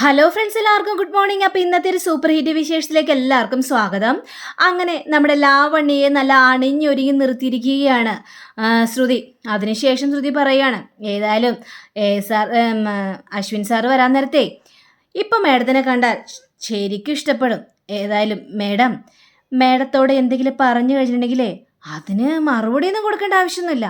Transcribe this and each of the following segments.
Hello friends, എല്ലാവർക്കും good morning. അപ്പോൾ ഇന്നത്തെ ഒരു സൂപ്പർ ഹിറ്റ് വിശേഷത്തിലേക്ക് എല്ലാവർക്കും സ്വാഗതം. അങ്ങനെ നമ്മുടെ ലാവണ്യയെ നല്ല അണിഞ്ഞൊരുങ്ങി നിർത്തിയിരിക്കുകയാണ് ശ്രുതി. അതിനുശേഷം ശ്രുതി പറയാണ്, ഏതായാലും അശ്വിൻ സാർ വരാൻ നേരത്തെ ഇപ്പം മേഡത്തിനെ കണ്ടാൽ ശരിക്കും ഇഷ്ടപ്പെടും. ഏതായാലും മേഡത്തോടെ എന്തെങ്കിലും പറഞ്ഞു കഴിഞ്ഞിട്ടുണ്ടെങ്കിലേ അതിന് മറുപടിയൊന്നും കൊടുക്കേണ്ട ആവശ്യമൊന്നുമില്ല.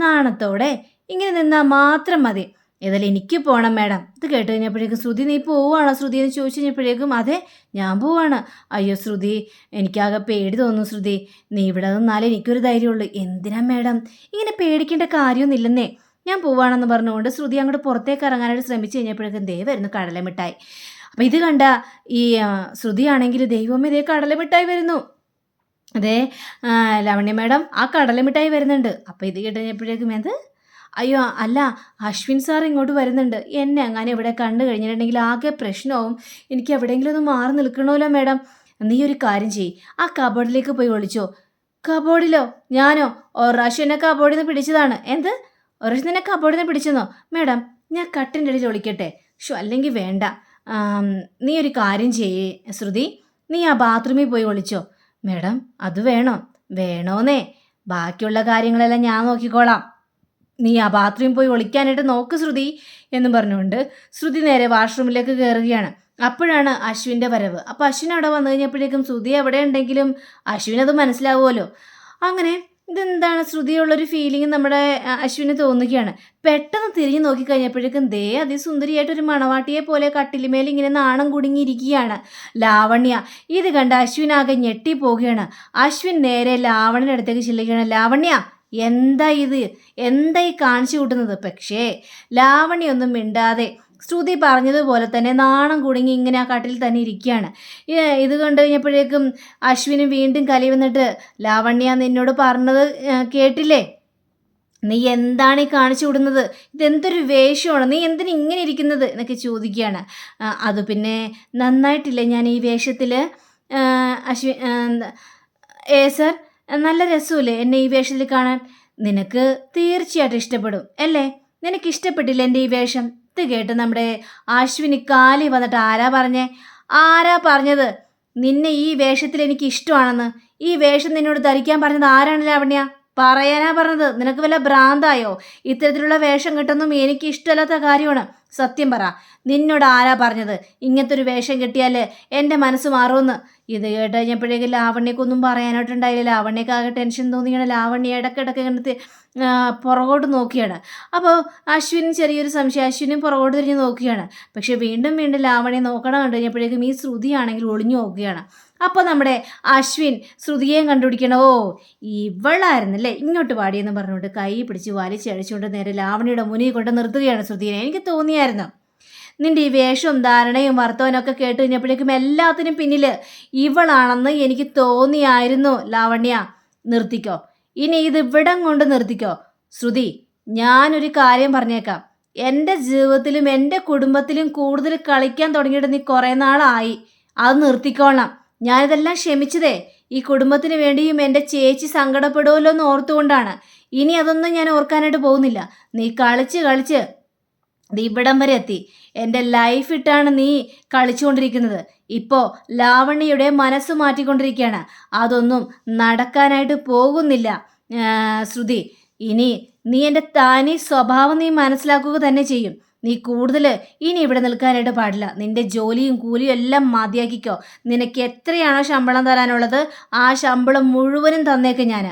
നാണത്തോടെ ഇങ്ങനെ നിന്നാൽ മാത്രം മതി. ഏതായാലും എനിക്ക് പോകണം മേഡം. ഇത് കേട്ട് കഴിഞ്ഞപ്പോഴേക്കും ശ്രുതി, നീ പോവുകയാണോ ശ്രുതി എന്ന് ചോദിച്ചു കഴിഞ്ഞപ്പോഴേക്കും അതെ ഞാൻ പോവാണ്. അയ്യോ ശ്രുതി, എനിക്കാകെ പേടി തോന്നുന്നു ശ്രുതി, നീ ഇവിടെ നിന്നാലേ എനിക്കൊരു ധൈര്യമുള്ളൂ. എന്തിനാ മേഡം ഇങ്ങനെ പേടിക്കേണ്ട കാര്യമൊന്നുമില്ലെന്നേ, ഞാൻ പോവാണെന്ന് പറഞ്ഞുകൊണ്ട് ശ്രുതി അങ്ങോട്ട് പുറത്തേക്ക് ഇറങ്ങാനായിട്ട് ശ്രമിച്ചു കഴിഞ്ഞപ്പോഴേക്കും ദേ വരുന്നു കടലമിഠായി. അപ്പം ഇത് കണ്ട ഈ ശ്രുതിയാണെങ്കിൽ ദൈവമേ ദേ കടലമിഠായി വരുന്നു. അതെ ലവണ്യ മേഡം ആ കടലമിഠായി വരുന്നുണ്ട്. അപ്പം ഇത് കേട്ട് കഴിഞ്ഞപ്പോഴേക്കും അയ്യോ അല്ല, അശ്വിൻ സാർ ഇങ്ങോട്ട് വരുന്നുണ്ട്. എന്നെ അങ്ങനെ ഇവിടെ കണ്ടു കഴിഞ്ഞിട്ടുണ്ടെങ്കിൽ ആകെ പ്രശ്നമാവും. എനിക്ക് എവിടെയെങ്കിലും ഒന്ന് മാറി നിൽക്കണമല്ലോ മേഡം. നീ ഒരു കാര്യം ചെയ്യ്, ആ കബോർഡിലേക്ക് പോയി ഒളിച്ചോ. കബോർഡിലോ? ഞാനോ? ഒരു പ്രാവശ്യം എന്നെ കബോർഡിൽ നിന്ന് പിടിച്ചതാണ്. എന്ത്? ഒരു പ്രാവശ്യം നിന്നെ കബോർഡിൽ നിന്ന് പിടിച്ചെന്നോ? മേഡം ഞാൻ കട്ടിൻ്റെ ഇടയിൽ ഒളിക്കട്ടെ? അല്ലെങ്കിൽ വേണ്ട. നീ ഒരു കാര്യം ചെയ്യേ ശ്രുതി, നീ ആ ബാത്റൂമിൽ പോയി ഒളിച്ചോ. മേഡം അത് വേണോ? വേണോന്നേ, ബാക്കിയുള്ള കാര്യങ്ങളെല്ലാം ഞാൻ നോക്കിക്കോളാം. നീ ആ ബാത്റൂമിൽ പോയി ഒളിക്കാനായിട്ട് നോക്ക് ശ്രുതി എന്ന് പറഞ്ഞുകൊണ്ട് ശ്രുതി നേരെ വാഷ്റൂമിലേക്ക് കയറുകയാണ്. അപ്പോഴാണ് അശ്വിൻ്റെ വരവ്. അപ്പോൾ അശ്വിൻ അവിടെ വന്നു കഴിഞ്ഞപ്പോഴേക്കും ശ്രുതി എവിടെ ഉണ്ടെങ്കിലും അശ്വിനത് മനസ്സിലാവുമല്ലോ. അങ്ങനെ ഇതെന്താണ് ശ്രുതിയുള്ളൊരു ഫീലിംഗ് നമ്മുടെ അശ്വിന് തോന്നുകയാണ്. പെട്ടെന്ന് തിരിഞ്ഞു നോക്കിക്കഴിഞ്ഞപ്പോഴേക്കും ദേ അതിസുന്ദരിയായിട്ടൊരു മണവാട്ടിയെ പോലെ കട്ടിലിമേൽ ഇങ്ങനെ നാണം കുടുങ്ങിയിരിക്കുകയാണ് ലാവണ്യ. ഇത് കണ്ട് അശ്വിനാകെ ഞെട്ടിപ്പോവുകയാണ്. അശ്വിൻ നേരെ ലാവണ്യയുടെ അടുത്തേക്ക് ചെല്ലുകയാണ്. ലാവണ്യ, എന്താ ഇത്? എന്താ ഈ കാണിച്ചു കൂട്ടുന്നത്? പക്ഷേ ലാവണ്യൊന്നും മിണ്ടാതെ ശ്രുതി പറഞ്ഞതുപോലെ തന്നെ നാണം കുടുങ്ങി ഇങ്ങനെ ആ കട്ടിൽ തന്നെ ഇരിക്കുകയാണ്. ഇത് കണ്ടു കഴിഞ്ഞപ്പോഴേക്കും അശ്വിന് വീണ്ടും കലി വന്നിട്ട്, ലാവണ്യ നിന്നോട് പറഞ്ഞത് കേട്ടില്ലേ? നീ എന്താണ് ഈ കാണിച്ചു വിടുന്നത്? ഇതെന്തൊരു വേഷമാണ്, നീ എന്തിനാ ഇങ്ങനെ ഇരിക്കുന്നത് എന്നൊക്കെ ചോദിക്കുകയാണ്. അത് പിന്നെ നന്നായിട്ടില്ലേ ഞാൻ ഈ വേഷത്തിൽ? സർ നല്ല രസമില്ലേ എന്നെ ഈ വേഷത്തിൽ കാണാൻ? നിനക്ക് തീർച്ചയായിട്ടും ഇഷ്ടപ്പെടും അല്ലേ? നിനക്ക് ഇഷ്ടപ്പെട്ടില്ല എൻ്റെ ഈ വേഷം? ഇത് കേട്ട് നമ്മുടെ അശ്വിനി കാലി വന്നിട്ട് ആരാ പറഞ്ഞത് നിന്നെ ഈ വേഷത്തിൽ എനിക്ക് ഇഷ്ടമാണെന്ന്? ഈ വേഷം നിന്നോട് ധരിക്കാൻ പറഞ്ഞത് ആരാണ് ലാവണ്യ? പറയാനാ പറഞ്ഞത്? നിനക്ക് വല്ല ഭ്രാന്തായോ? ഇത്തരത്തിലുള്ള വേഷം കിട്ടുന്നതും എനിക്ക് ഇഷ്ടമല്ലാത്ത കാര്യമാണ്. സത്യം പറ, നിന്നോട് ആരാ പറഞ്ഞത് ഇങ്ങനത്തെ ഒരു വേഷം കിട്ടിയാൽ എൻ്റെ മനസ്സ് മാറുമെന്ന്? ഇത് കേട്ട് കഴിഞ്ഞപ്പോഴേക്കും ലാവണ്യക്കൊന്നും പറയാനായിട്ടുണ്ടായില്ല. ലാവണ്യക്കാകെ ടെൻഷൻ തോന്നിയാണ്. ലാവണ്യ ഇടയ്ക്കിടയ്ക്ക് ഇങ്ങനത്തെ പുറകോട്ട് നോക്കിയാണ്. അപ്പോൾ അശ്വിനും ചെറിയൊരു സംശയം, അശ്വിനും പുറകോട്ട് തിരിഞ്ഞ് നോക്കുകയാണ്. പക്ഷേ വീണ്ടും ലാവണ്യ നോക്കണം കണ്ടു കഴിഞ്ഞപ്പോഴേക്കും ഈ ശ്രുതിയാണെങ്കിൽ ഒളിഞ്ഞു നോക്കുകയാണ്. അപ്പോൾ നമ്മുടെ അശ്വിൻ ശ്രുതിയെയും കണ്ടുപിടിക്കണം. ഓ ഇവളായിരുന്നല്ലേ, ഇങ്ങോട്ട് പാടിയെന്ന് പറഞ്ഞുകൊണ്ട് കൈ പിടിച്ച് വലിച്ചഴിച്ചുകൊണ്ട് നേരെ ലാവണ്യയുടെ മുന്നിൽ കൊണ്ട് നിർത്തുകയാണ് ശ്രുതിയെ. എനിക്ക് തോന്നിയായിരുന്നു നിൻ്റെ ഈ വേഷവും ധാരണയും വർത്തവനൊക്കെ കേട്ട് കഴിഞ്ഞപ്പോഴേക്കും എല്ലാത്തിനും പിന്നിൽ ഇവളാണെന്ന് എനിക്ക് തോന്നിയായിരുന്നു ലാവണ്യ. നിർത്തിക്കോ, ഇനി ഇത് ഇവിടം കൊണ്ട് നിർത്തിക്കോ. ശ്രുതി, ഞാനൊരു കാര്യം പറഞ്ഞേക്കാം. എൻ്റെ ജീവിതത്തിലും എൻ്റെ കുടുംബത്തിലും കൂടുതൽ കളിക്കാൻ തുടങ്ങിയിട്ട് നീ കുറേ നാളായി. അത് നിർത്തിക്കോളാം. ഞാനിതെല്ലാം ക്ഷമിച്ചതേ ഈ കുടുംബത്തിന് വേണ്ടിയും എൻ്റെ ചേച്ചി സങ്കടപ്പെടുമല്ലോ എന്ന് ഓർത്തുകൊണ്ടാണ്. ഇനി അതൊന്നും ഞാൻ ഓർക്കാനായിട്ട് പോകുന്നില്ല. നീ കളിച്ച് ഇവിടം വരെ എത്തി. എൻ്റെ ലൈഫ് ഇട്ടാണ് നീ കളിച്ചുകൊണ്ടിരിക്കുന്നത്. ഇപ്പോൾ ലാവണ്യയുടെ മനസ്സ് മാറ്റിക്കൊണ്ടിരിക്കുകയാണ്. അതൊന്നും നടക്കാനായിട്ട് പോകുന്നില്ല ശ്രുതി. ഇനി നീ എൻ്റെ തനി സ്വഭാവം നീ മനസ്സിലാക്കുക തന്നെ ചെയ്യും. നീ കൂടുതൽ ഇനി ഇവിടെ നിൽക്കാനായിട്ട് പാടില്ല. നിൻ്റെ ജോലിയും കൂലിയും എല്ലാം മതിയാക്കിക്കോ. നിനക്ക് എത്രയാണോ ശമ്പളം തരാനുള്ളത് ആ ശമ്പളം മുഴുവനും തന്നേക്ക് ഞാൻ.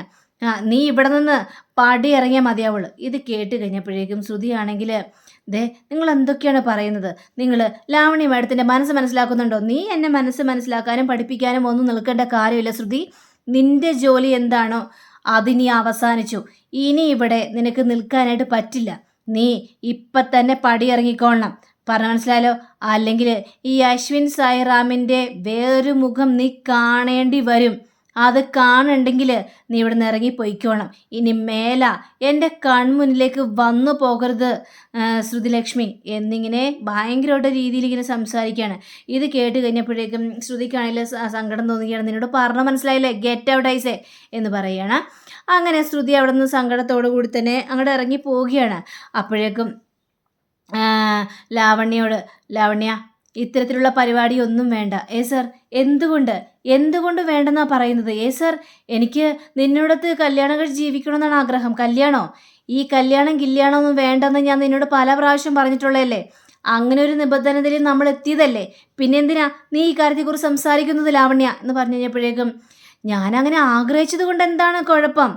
നീ ഇവിടെ നിന്ന് പടി ഇറങ്ങിയാൽ മതിയാവുള്ളൂ. ഇത് കേട്ട് കഴിഞ്ഞപ്പോഴേക്കും ശ്രുതിയാണെങ്കിൽ നിങ്ങൾ എന്തൊക്കെയാണ് പറയുന്നത്? നിങ്ങൾ ലാവണ്യ മേഡത്തിൻ്റെ മനസ്സ് മനസ്സിലാക്കുന്നുണ്ടോ? നീ എന്നെ മനസ്സ് മനസ്സിലാക്കാനും പഠിപ്പിക്കാനും ഒന്നും നിൽക്കേണ്ട കാര്യമില്ല ശ്രുതി. നിൻ്റെ ജോലി എന്താണോ അതിനി അവസാനിച്ചു. ഇനി ഇവിടെ നിനക്ക് നിൽക്കാനായിട്ട് പറ്റില്ല. നീ ഇപ്പം തന്നെ പടി ഇറങ്ങിക്കോളണം. പറഞ്ഞ മനസ്സിലായാലോ? അല്ലെങ്കിൽ ഈ അശ്വിൻ സായിറാമിൻ്റെ വേറൊരു മുഖം നീ കാണേണ്ടി വരും. അത് കാണുന്നുണ്ടെങ്കിൽ നീ ഇവിടെ നിന്ന് ഇറങ്ങിപ്പോയിക്കോണം. ഇനി മേല എൻ്റെ കൺമുന്നിലേക്ക് വന്നു പോകരുത് ശ്രുതിലക്ഷ്മി എന്നിങ്ങനെ ഭയങ്കരമായിട്ട് രീതിയിൽ ഇങ്ങനെ സംസാരിക്കുകയാണ്. ഇത് കേട്ട് കഴിഞ്ഞപ്പോഴേക്കും ശ്രുതിക്കാണെങ്കിൽ സങ്കടം തോന്നുകയാണ്. നിന്നോട് പറഞ്ഞ മനസ്സിലായില്ലേ, ഗെറ്റ് ഔട്ട് ഐസേ എന്ന് പറയുകയാണ്. അങ്ങനെ ശ്രുതി അവിടെ നിന്ന് സങ്കടത്തോടു കൂടി തന്നെ അങ്ങോട്ട് ഇറങ്ങി പോവുകയാണ്. അപ്പോഴേക്കും ലാവണ്യ ഇത്തരത്തിലുള്ള പരിപാടിയൊന്നും വേണ്ട. സർ, എന്തുകൊണ്ട് എന്തുകൊണ്ട് വേണ്ടെന്നാ പറയുന്നത്? സർ, എനിക്ക് നിന്നോടത്ത് കല്യാണം കഴിച്ച് ജീവിക്കണമെന്നാണ് ആഗ്രഹം. കല്യാണോ? ഈ കല്യാണം ഒന്നും വേണ്ടെന്ന് ഞാൻ നിന്നോട് പല പ്രാവശ്യം പറഞ്ഞിട്ടുള്ളതല്ലേ. അങ്ങനെ ഒരു നിബന്ധനയിൽ നമ്മൾ എത്തിയതല്ലേ. പിന്നെന്തിനാ നീ ഈ കാര്യത്തെക്കുറിച്ച് സംസാരിക്കുന്നത് ലാവണ്യ എന്ന് പറഞ്ഞു കഴിഞ്ഞപ്പോഴേക്കും, ഞാനങ്ങനെ ആഗ്രഹിച്ചത് കൊണ്ട് എന്താണ് കുഴപ്പം?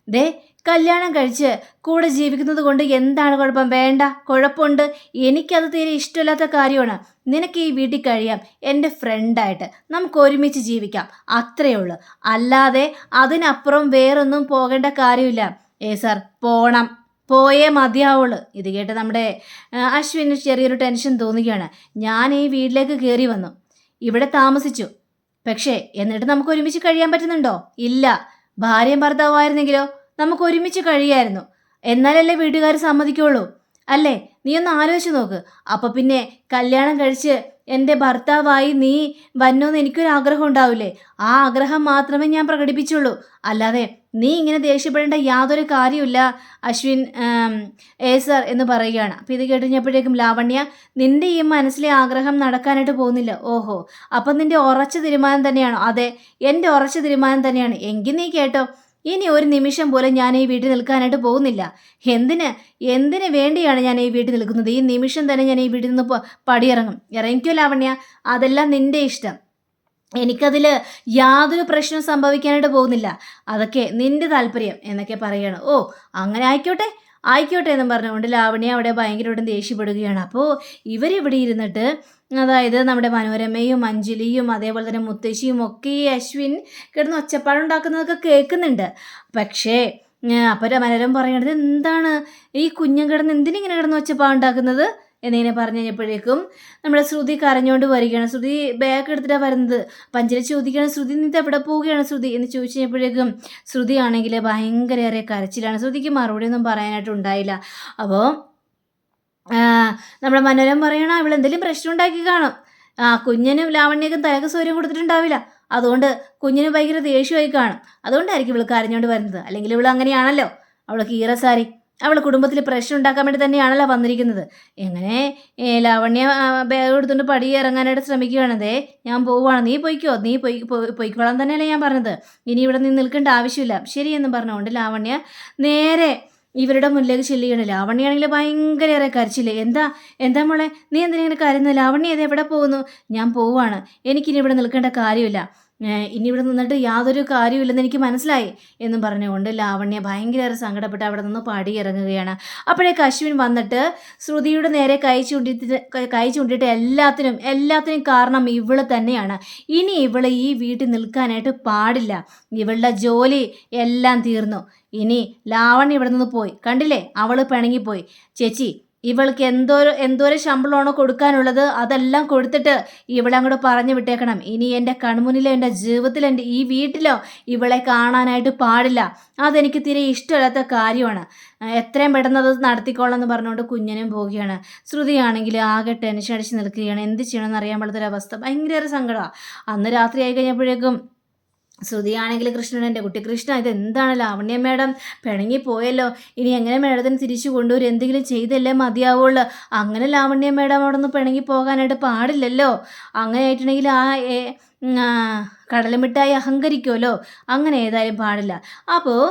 ദേ, കല്യാണം കഴിച്ച് കൂടെ ജീവിക്കുന്നത് കൊണ്ട് എന്താണ് കുഴപ്പം? വേണ്ട, കുഴപ്പമുണ്ട്. എനിക്കത് തീരെ ഇഷ്ടമില്ലാത്ത കാര്യമാണ്. നിനക്ക് ഈ വീട്ടിൽ കഴിയാം എൻ്റെ ഫ്രണ്ടായിട്ട്, നമുക്ക് ഒരുമിച്ച് ജീവിക്കാം, അത്രയേ ഉള്ളൂ. അല്ലാതെ അതിനപ്പുറം വേറൊന്നും പോകേണ്ട കാര്യമില്ല. സർ, പോണം, പോയേ മതിയാവുള്ളൂ. ഇത് കേട്ട് നമ്മുടെ അശ്വിന് ചെറിയൊരു ടെൻഷൻ തോന്നുകയാണ്. ഞാൻ ഈ വീട്ടിലേക്ക് കയറി വന്നു, ഇവിടെ താമസിച്ചു. പക്ഷേ എന്നിട്ട് നമുക്ക് ഒരുമിച്ച് കഴിയാൻ പറ്റുന്നുണ്ടോ? ഇല്ല. ഭാര്യയും ഭർത്താവായിരുന്നെങ്കിലോ നമുക്ക് ഒരുമിച്ച് കഴിയായിരുന്നു. എന്നാലല്ലേ വീട്ടുകാർ സമ്മതിക്കുള്ളൂ, അല്ലേ? നീ ഒന്ന് ആലോചിച്ച് നോക്ക്. അപ്പോൾ പിന്നെ കല്യാണം കഴിച്ച് എൻ്റെ ഭർത്താവായി നീ വന്നോന്ന് എനിക്കൊരു ആഗ്രഹം ഉണ്ടാവില്ലേ? ആ ആഗ്രഹം മാത്രമേ ഞാൻ പ്രകടിപ്പിച്ചുള്ളൂ. അല്ലാതെ നീ ഇങ്ങനെ ദേഷ്യപ്പെടേണ്ട യാതൊരു കാര്യമില്ല അശ്വിൻ സർ എന്ന് പറയുകയാണ്. അപ്പോൾ ഇത് കേട്ടുകഴിഞ്ഞപ്പോഴേക്കും ലാവണ്യ, നിൻ്റെ ഈ മനസ്സിലെ ആഗ്രഹം നടക്കാനായിട്ട് പോകുന്നില്ല. ഓഹോ, അപ്പം നിൻ്റെ ഉറച്ച തീരുമാനം തന്നെയാണോ? അതെ, എൻ്റെ ഉറച്ച തീരുമാനം തന്നെയാണ്. എങ്കിൽ നീ കേട്ടോ, ഇനി ഒരു നിമിഷം പോലും ഞാൻ ഈ വീട്ടിൽ നിൽക്കാനായിട്ട് പോകുന്നില്ല. എന്തിന് വേണ്ടിയാണ് ഞാൻ ഈ വീട്ടിൽ നിൽക്കുന്നത്? ഈ നിമിഷം തന്നെ ഞാൻ ഈ വീട്ടിൽ നിന്ന് പടിയിറങ്ങും. ഇറങ്ങിക്കോ ലാവണ്യ, അതെല്ലാം നിൻ്റെ ഇഷ്ടം. എനിക്കതിൽ യാതൊരു പ്രശ്നവും സംഭവിക്കാനായിട്ട് പോകുന്നില്ല. അതൊക്കെ നിൻ്റെ താല്പര്യം എന്നൊക്കെ പറയുകയാണ്. ഓ, അങ്ങനെ ആയിക്കോട്ടെ എന്നും പറഞ്ഞുകൊണ്ട് ലാവണ്യ അവിടെ ഭയങ്കരമായിട്ടും ദേഷ്യപ്പെടുകയാണ്. അപ്പോൾ ഇവരിവിടെ ഇരുന്നിട്ട്, അതായത് നമ്മുടെ മനോരമയും അഞ്ജലിയും അതേപോലെ തന്നെ മുത്തശ്ശിയും ഒക്കെ ഈ അശ്വിൻ കിടന്ന് ഒച്ചപ്പാടുണ്ടാക്കുന്നതൊക്കെ കേൾക്കുന്നുണ്ട്. പക്ഷേ അപ്പോൾ മനോരമ പറയണത്, എന്താണ് ഈ കുഞ്ഞൻ കിടന്ന് എന്തിനിങ്ങനെ കിടന്ന് ഒച്ചപ്പാടുണ്ടാക്കുന്നത് എന്നിങ്ങനെ പറഞ്ഞു കഴിഞ്ഞപ്പോഴേക്കും നമ്മുടെ ശ്രുതി കരഞ്ഞുകൊണ്ട് വരികയാണ്. ശ്രുതി ബാഗ് എടുത്തിട്ടാണ് വരുന്നത്. അഞ്ജലി ചോദിക്കുകയാണ്, ശ്രുതി നീ എവിടെ പോവുകയാണ് ശ്രുതി എന്ന് ചോദിച്ചു കഴിഞ്ഞപ്പോഴേക്കും ശ്രുതി ആണെങ്കിൽ ഭയങ്കരയേറെ കരച്ചിലാണ്. ശ്രുതിക്ക് മറുപടി ഒന്നും പറയാനായിട്ട് ഉണ്ടായില്ല. അപ്പോൾ നമ്മുടെ മനോരമ പറയണ, ഇവളെന്തെങ്കിലും പ്രശ്നം ഉണ്ടാക്കി കാണും. കുഞ്ഞിനും ലാവണ്യക്കും തലക്ക് സൗകര്യം കൊടുത്തിട്ടുണ്ടാവില്ല. അതുകൊണ്ട് കുഞ്ഞിന് ഭയങ്കര ദേഷ്യമായി കാണും. അതുകൊണ്ടായിരിക്കും ഇവൾ കരഞ്ഞുകൊണ്ട് വരുന്നത്. അല്ലെങ്കിൽ ഇവൾ അങ്ങനെയാണല്ലോ, അവൾ കീറസാരി, അവൾ കുടുംബത്തിൽ പ്രശ്നം ഉണ്ടാക്കാൻ വേണ്ടി തന്നെയാണല്ലോ വന്നിരിക്കുന്നത്. എങ്ങനെ ലാവണ്യ ബാഗ് എടുത്തുകൊണ്ട് പടി ഇറങ്ങാനായിട്ട് ശ്രമിക്കുകയാണതേ. ഞാൻ പോവുകയാണ്, നീ പോയിക്കോ, നീ പോയിക്കോളാൻ തന്നെയല്ലേ ഞാൻ പറഞ്ഞത്. ഇനി ഇവിടെ നിന്ന് നിൽക്കേണ്ട ആവശ്യമില്ല. ശരിയെന്ന് പറഞ്ഞുകൊണ്ട് ലാവണ്യ നേരെ ഇവരുടെ മുന്നിലേക്ക് ചെല്ലുകയാണ്. ലാവണ്യാണെങ്കിൽ ഭയങ്കരയേറെ കരച്ചില്ലേ. എന്താ മോളെ, നീ എന്തിനാ കരയുന്നത്? ലാവണ്യ ഇത് എവിടെ പോകുന്നു? ഞാൻ പോവുകയാണ്, എനിക്കിനി ഇവിടെ നിൽക്കേണ്ട കാര്യമില്ല, ഇനി ഇവിടെ നിന്നിട്ട് യാതൊരു കാര്യമില്ലെന്ന് എനിക്ക് മനസ്സിലായി എന്നും പറഞ്ഞുകൊണ്ട് ലാവണ്യ ഭയങ്കരയേറെ സങ്കടപ്പെട്ട് അവിടെ നിന്ന് പടി ഇറങ്ങുകയാണ്. അപ്പോഴേക്ക് അശ്വിൻ വന്നിട്ട് ശ്രുതിയുടെ നേരെ കൈ ചൂണ്ടിയിട്ട് എല്ലാത്തിനും കാരണം ഇവള് തന്നെയാണ്. ഇനി ഇവള് ഈ വീട്ടിൽ നിൽക്കാനായിട്ട് പാടില്ല. ഇവളുടെ ജോലി എല്ലാം തീർന്നു. ഇനി ലാവണ്യ ഇവിടെ നിന്ന് പോയി, കണ്ടില്ലേ, അവള് പിണങ്ങിപ്പോയി. ചേച്ചി, ഇവൾക്ക് എന്തോരം ശമ്പളമാണോ കൊടുക്കാനുള്ളത് അതെല്ലാം കൊടുത്തിട്ട് ഇവളെ അങ്ങോട്ട് പറഞ്ഞു വിട്ടേക്കണം. ഇനി എൻ്റെ കൺമുന്നിലോ എൻ്റെ ജീവിതത്തിലോ എൻ്റെ ഈ വീട്ടിലോ ഇവളെ കാണാനായിട്ട് പാടില്ല. അതെനിക്ക് തീരെ ഇഷ്ടമില്ലാത്ത കാര്യമാണ്. എത്രയും പെട്ടെന്ന് അത് നടത്തിക്കോളാം എന്ന് പറഞ്ഞുകൊണ്ട് കുഞ്ഞനും പോവുകയാണ്. ശ്രുതിയാണെങ്കിൽ ആകെ ടെൻഷൻ അടിച്ച് നിൽക്കുകയാണ്. എന്ത് ചെയ്യണമെന്ന് അറിയാൻ പാടാത്തൊരവസ്ഥ, ഭയങ്കര സങ്കടമാണ്. അന്ന് രാത്രി ആയി കഴിഞ്ഞപ്പോഴേക്കും ശ്രുതിയാണെങ്കിൽ കൃഷ്ണൻ, എൻ്റെ കുട്ടി കൃഷ്ണ, ഇതെന്താണ് ലാവണ്യ മേഡം പിണങ്ങിപ്പോയല്ലോ, ഇനി എങ്ങനെ മേഡത്തിന് തിരിച്ചു കൊണ്ടുവരും? എന്തെങ്കിലും ചെയ്തല്ലേ മതിയാവുള്ളൂ. അങ്ങനെ ലാവണ്യ മേഡം അവിടെ നിന്ന് പിണങ്ങി പോകാനായിട്ട് പാടില്ലല്ലോ. അങ്ങനെ ആയിട്ടുണ്ടെങ്കിൽ കടലമിഠായി അഹങ്കരിക്കുമല്ലോ. അങ്ങനെ ഏതായാലും പാടില്ല. അപ്പോൾ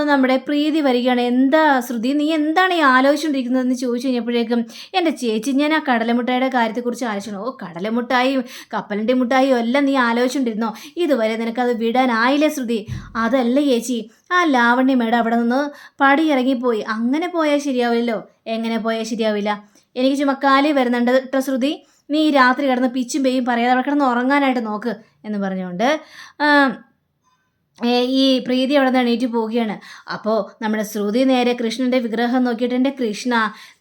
നമ്മുടെ പ്രീതി വരികയാണ്. എന്താ ശ്രുതി, നീ എന്താണ് ഈ ആലോചിച്ചുകൊണ്ടിരിക്കുന്നതെന്ന് ചോദിച്ചു കഴിഞ്ഞപ്പോഴേക്കും, എൻ്റെ ചേച്ചി, ഞാൻ ആ കടലമുട്ടായിയുടെ കാര്യത്തെക്കുറിച്ച് ആലോചിച്ചു. ഓ, കടലമുട്ടായും കപ്പലണ്ടി മുട്ടായും എല്ലാം നീ ആലോചിച്ചുകൊണ്ടിരുന്നോ? ഇതുവരെ നിനക്കത് വിടാനായില്ലേ ശ്രുതി? അതല്ല ചേച്ചി, ആ ലാവണ്യ മേഡം അവിടെ നിന്ന് പടി ഇറങ്ങിപ്പോയി. അങ്ങനെ പോയാൽ ശരിയാവില്ലല്ലോ. എങ്ങനെ പോയാൽ ശരിയാവില്ല? എനിക്ക് ചുമക്കാലി വരുന്നുണ്ട് കേട്ടോ ശ്രുതി. നീ ഈ രാത്രി കിടന്ന് പിച്ചും പേയും പറയാതെ അവിടെ കിടന്ന് ഉറങ്ങാനായിട്ട് നോക്ക് എന്ന് പറഞ്ഞുകൊണ്ട് ഈ പ്രീതി അവിടെ നിന്ന് എണീറ്റ് പോവുകയാണ്. അപ്പോൾ നമ്മുടെ ശ്രുതി നേരെ കൃഷ്ണൻ്റെ വിഗ്രഹം നോക്കിയിട്ട്, എൻ്റെ കൃഷ്ണ,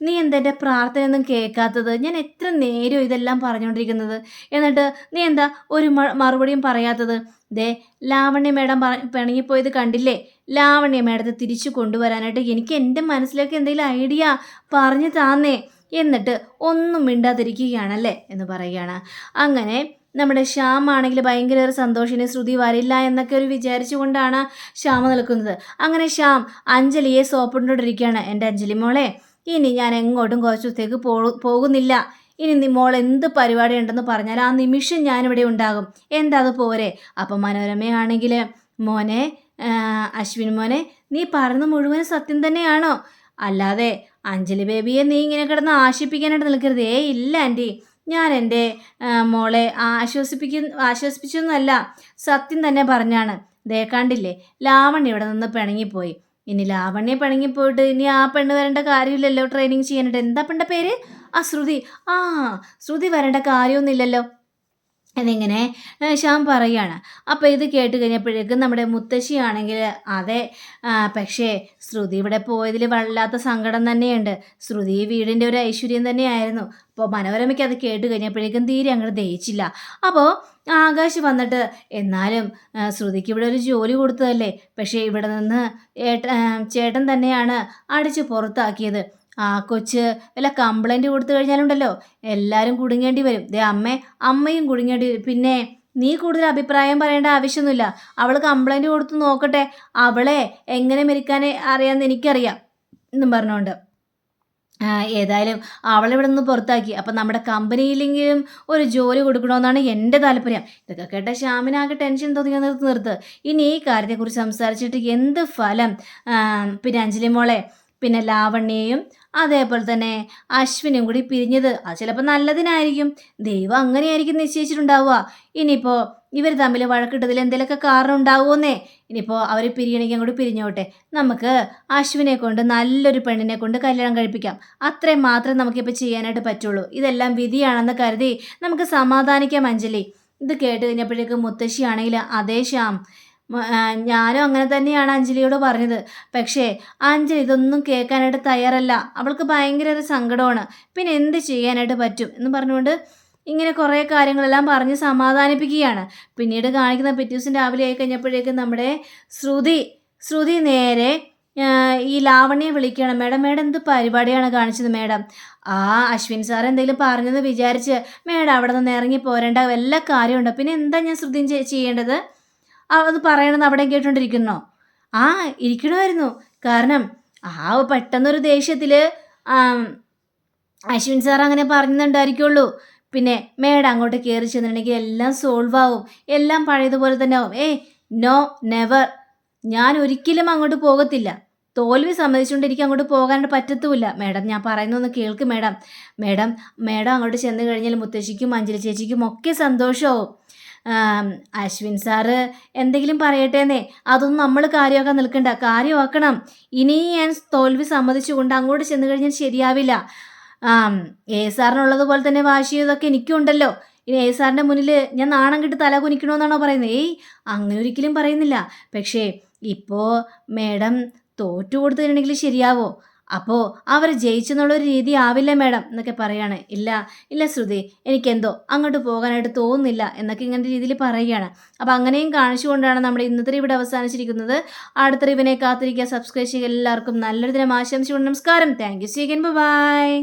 നീ എന്താ എൻ്റെ പ്രാർത്ഥനയൊന്നും കേൾക്കാത്തത്? ഞാൻ എത്ര നേരം ഇതെല്ലാം പറഞ്ഞുകൊണ്ടിരിക്കുന്നത്, എന്നിട്ട് നീ എന്താ ഒരു മറുപടിയും പറയാത്തത്? ദേ, ലാവണ്യ മേഡം പിണങ്ങിപ്പോയത് കണ്ടില്ലേ? ലാവണ്യ മേഡത്തെ തിരിച്ചു കൊണ്ടുവരാനായിട്ട് എനിക്ക് എൻ്റെ മനസ്സിലേക്ക് എന്തെങ്കിലും ഐഡിയ പറഞ്ഞു താന്നേ. എന്നിട്ട് ഒന്നും മിണ്ടാതിരിക്കുകയാണല്ലേ എന്ന് പറയുകയാണ്. അങ്ങനെ നമ്മുടെ ശ്യാം ആണെങ്കിൽ ഭയങ്കര സന്തോഷിനെ ശ്രുതി വരില്ല എന്നൊക്കെ ഒരു വിചാരിച്ചുകൊണ്ടാണ് ശ്യാമ നിൽക്കുന്നത്. അങ്ങനെ ശ്യാം അഞ്ജലിയെ സോപ്പിട്ടുകൊണ്ടിരിക്കുകയാണ്. എൻ്റെ അഞ്ജലി മോളെ, ഇനി ഞാൻ എങ്ങോട്ടും കുറച്ച് ദിവസത്തേക്ക് പോകുന്നില്ല. ഇനി മോൾ എന്ത് പരിപാടി ഉണ്ടെന്ന് പറഞ്ഞാൽ ആ നിമിഷം ഞാനിവിടെ ഉണ്ടാകും. എന്താ അത് പോരെ? അപ്പം മനോരമയാണെങ്കിൽ മോനെ അശ്വിൻ മോനെ, നീ പറഞ്ഞത് മുഴുവൻ സത്യം തന്നെയാണോ? അല്ലാതെ അഞ്ജലി ബേബിയെ നീ ഇങ്ങനെ കിടന്ന് ആശിപ്പിക്കാനായിട്ട് നിൽക്കരുത്. ഇല്ല ആൻറ്റി, ഞാൻ എൻ്റെ മോളെ ആശ്വസിപ്പിച്ചൊന്നുമല്ല, സത്യം തന്നെ പറഞ്ഞാണ്. ദേ കണ്ടില്ലേ, ലാവണ്യ ഇവിടെ നിന്ന് പിണങ്ങിപ്പോയി. ഇനി ലാവണ്യ പിണങ്ങിപ്പോയിട്ട് ഇനി ആ പെണ്ണ് വരേണ്ട കാര്യമില്ലല്ലോ ട്രെയിനിങ് ചെയ്യാനായിട്ട്. എന്താ പെണ്ണിൻ്റെ പേര്? ശ്രുതി. ആ, ശ്രുതി വരേണ്ട കാര്യമൊന്നുമില്ലല്ലോ എന്നിങ്ങനെ ശ്യാം പറയുകയാണ്. അപ്പോൾ ഇത് കേട്ട് കഴിഞ്ഞപ്പോഴേക്കും നമ്മുടെ മുത്തശ്ശിയാണെങ്കിൽ അതെ, പക്ഷേ ശ്രുതി ഇവിടെ പോയതിൽ വല്ലാത്ത സങ്കടം തന്നെയുണ്ട്. ശ്രുതി വീടിൻ്റെ ഒരു ഐശ്വര്യം തന്നെയായിരുന്നു. അപ്പോൾ മനോരമയ്ക്ക് അത് കേട്ട് കഴിഞ്ഞപ്പോഴേക്കും തീരെ അങ്ങോട്ട് ദഹിച്ചില്ല. അപ്പോൾ ആകാശ് വന്നിട്ട് എന്നാലും ശ്രുതിക്ക് ഇവിടെ ഒരു ജോലി കൊടുത്തതല്ലേ, പക്ഷേ ഇവിടെ നിന്ന് ചേട്ടൻ തന്നെയാണ് അടിച്ച് പുറത്താക്കിയത്. ആ കൊച്ച് വല്ല കംപ്ലൈൻറ്റ് കൊടുത്തു കഴിഞ്ഞാലുണ്ടല്ലോ എല്ലാവരും കുടുങ്ങേണ്ടി വരും. ദേ അമ്മയും കുടുങ്ങേണ്ടി വരും. പിന്നെ നീ കൂടുതൽ അഭിപ്രായം പറയേണ്ട ആവശ്യമൊന്നുമില്ല. അവൾ കംപ്ലൈൻറ്റ് കൊടുത്ത് നോക്കട്ടെ, അവളെ എങ്ങനെ മെരുക്കാൻ അറിയാമെന്ന് എനിക്കറിയാം എന്നും പറഞ്ഞുകൊണ്ട് ഏതായാലും അവളിവിടെ നിന്ന് പുറത്താക്കി. അപ്പം നമ്മുടെ കമ്പനിയിലെങ്കിലും ഒരു ജോലി കൊടുക്കണമെന്നാണ് എൻ്റെ താല്പര്യം. ഇതൊക്കെ കേട്ട ശ്യാമിനാകെ ടെൻഷൻ തോന്നിയ നിർത്ത്. ഇനി ഈ കാര്യത്തെക്കുറിച്ച് സംസാരിച്ചിട്ട് എന്ത് ഫലം? പിന്നെ അഞ്ജലി മോളെ, പിന്നെ ലാവണ്യയും അതേപോലെ തന്നെ അശ്വിനും കൂടി പിരിഞ്ഞത് അത് ചിലപ്പോൾ നല്ലതിനായിരിക്കും. ദൈവം അങ്ങനെയായിരിക്കും നിശ്ചയിച്ചിട്ടുണ്ടാവുക. ഇനിയിപ്പോൾ ഇവർ തമ്മിൽ വഴക്കിട്ടതിൽ എന്തെങ്കിലുമൊക്കെ കാരണം ഉണ്ടാവുമെന്നേ. ഇനിയിപ്പോൾ അവർ പിരിയണമെങ്കിൽ അങ്ങോട്ട് പിരിഞ്ഞോട്ടെ. നമുക്ക് അശ്വിനെ കൊണ്ട് നല്ലൊരു പെണ്ണിനെ കൊണ്ട് കല്യാണം കഴിപ്പിക്കാം. അത്രയും മാത്രമേ നമുക്കിപ്പോൾ ചെയ്യാനായിട്ട് പറ്റുള്ളൂ. ഇതെല്ലാം വിധിയാണെന്ന് കരുതി നമുക്ക് സമാധാനിക്കാം അഞ്ജലി. ഇത് കേട്ട് കഴിഞ്ഞപ്പോഴേക്കും മുത്തശ്ശിയാണെങ്കിൽ അതേ ശ്യാം, ഞാനും അങ്ങനെ തന്നെയാണ് അഞ്ജലിയോട് പറഞ്ഞത്. പക്ഷേ അഞ്ജലി ഇതൊന്നും കേൾക്കാനായിട്ട് തയ്യാറല്ല. അവൾക്ക് ഭയങ്കര ഒരു സങ്കടമാണ്. പിന്നെ എന്ത് ചെയ്യാനായിട്ട് പറ്റും എന്ന് പറഞ്ഞുകൊണ്ട് ഇങ്ങനെ കുറേ കാര്യങ്ങളെല്ലാം പറഞ്ഞ് സമാധാനിപ്പിക്കുകയാണ്. പിന്നീട് കാണിക്കുന്ന പിറ്റേ ദിവസം രാവിലെ ആയി കഴിഞ്ഞപ്പോഴേക്കും നമ്മുടെ ശ്രുതി നേരെ ഈ ലാവണ്യെ വിളിക്കണം. മേഡം എന്ത് പരിപാടിയാണ് കാണിച്ചത് മേഡം? അശ്വിൻ സാർ എന്തെങ്കിലും പറഞ്ഞെന്ന് വിചാരിച്ച് മേഡം അവിടെ നിന്ന് ഇറങ്ങി പോരേണ്ട വല്ല കാര്യമുണ്ടോ? പിന്നെ എന്താ ഞാൻ ശ്രുതി ചെയ്യേണ്ടത്? അത് പറയണമെന്ന് അവിടെ കേട്ടോണ്ടിരിക്കുന്നോ? ഇരിക്കണമായിരുന്നു. കാരണം പെട്ടെന്നൊരു ദേഷ്യത്തിൽ അശ്വിൻ സാർ അങ്ങനെ പറഞ്ഞിട്ടുണ്ടായിരിക്കുള്ളൂ. പിന്നെ മേഡം അങ്ങോട്ട് കയറി ചെന്നിട്ടുണ്ടെങ്കിൽ എല്ലാം സോൾവ് ആവും, എല്ലാം പഴയതുപോലെ തന്നെ ആവും. നോ, നെവർ, ഞാൻ ഒരിക്കലും അങ്ങോട്ട് പോകത്തില്ല. തോൽവി സമ്മതിച്ചുകൊണ്ട് എനിക്ക് അങ്ങോട്ട് പോകാനായിട്ട് പറ്റത്തുമില്ല. മേഡം ഞാൻ പറയുന്നൊന്ന് കേൾക്ക് മേഡം. മേഡം അങ്ങോട്ട് ചെന്ന് കഴിഞ്ഞാൽ മുത്തശ്ശിക്കും അഞ്ജലി ചേച്ചിക്കും ഒക്കെ സന്തോഷമാവും. അശ്വിൻ സാറ് എന്തെങ്കിലും പറയട്ടേന്നേ, അതൊന്നും നമ്മൾ കാര്യമാക്കാൻ നിൽക്കണ്ട. കാര്യമാക്കണം. ഇനി ഞാൻ തോൽവി സമ്മതിച്ചുകൊണ്ട് അങ്ങോട്ട് ചെന്ന് കഴിഞ്ഞാൽ ശരിയാവില്ല. സാറിനുള്ളതുപോലെ തന്നെ വാശി ഇതൊക്കെ എനിക്കും ഉണ്ടല്ലോ. ഇനി സാറിൻ്റെ മുന്നിൽ ഞാൻ നാണം കെട്ട് തല കുനിക്കണമെന്നാണോ പറയുന്നത്? അങ്ങനെ ഒരിക്കലും പറയുന്നില്ല. പക്ഷേ ഇപ്പോൾ മേഡം തോറ്റു കൊടുത്തിട്ടുണ്ടെങ്കിൽ ശരിയാവോ? അപ്പോൾ അവർ ജയിച്ചെന്നുള്ളൊരു രീതി ആവില്ല മേഡം എന്നൊക്കെ പറയാണ്. ഇല്ല ശ്രുതി, എനിക്കെന്തോ അങ്ങോട്ട് പോകാനായിട്ട് തോന്നുന്നില്ല എന്നൊക്കെ ഇങ്ങനത്തെ രീതിയിൽ പറയുകയാണ്. അപ്പോൾ അങ്ങനെയും കാണിച്ചുകൊണ്ടാണ് നമ്മുടെ ഇന്നത്തെ ഇവിടെ അവസാനിച്ചിരിക്കുന്നത്. അടുത്ത റിവിനെ കാത്തിരിക്കുക, സബ്സ്ക്രൈബ് ചെയ്യുക. എല്ലാവർക്കും നല്ലൊരു ദിനം ആശംസിച്ചുകൊണ്ട് നമസ്കാരം. Thank you. See again. By.